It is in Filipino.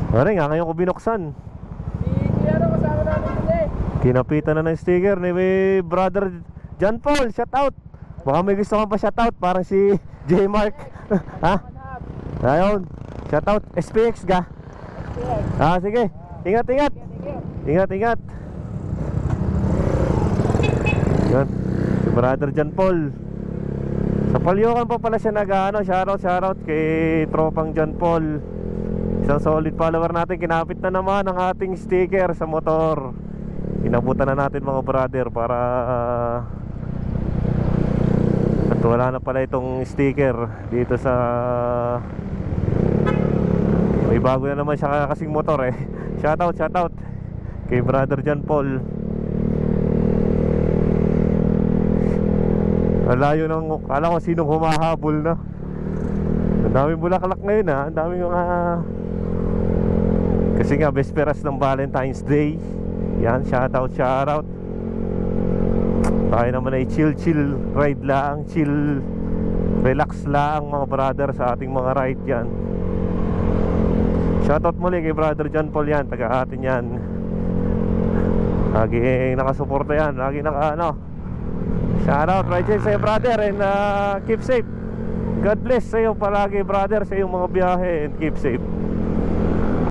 Pare nga ngayon ko binuksan. Kasama namin today. Kinapitan na ng sticker ni brother John Paul. Shout out. Baka may gusto kang pa shout out. Parang si J Mark. Ha? Ayun. Shout out SPX ga. Sige. Ingat. Ingat. Yan. Si brother John Paul. Sa Palyokan pa pala siya shoutout kay tropang John Paul. Isang solid follower natin. Kinapit na naman ang ating sticker sa motor. Inabutan na natin mga brother para at wala na pala itong sticker dito sa may bago na naman siya kasing motor eh. Shoutout kay brother John Paul. Alayo ng alam ko sinong humahabol na. Ang daming bulaklak ngayon ha. Ang daming mga kasi nga besperas ng Valentine's Day. Yan, shoutout. Tayo naman ay chill ride lang. Chill, relax lang mga brother sa ating mga ride yan. Shoutout muli kay brother John Paul yan. Taga atin yan. Lagi nakasuporta yan. Lagi shoutout right here sa'yo brother. And keep safe. God bless sa'yo palagi brother sa iyong mga biyahe. And keep safe.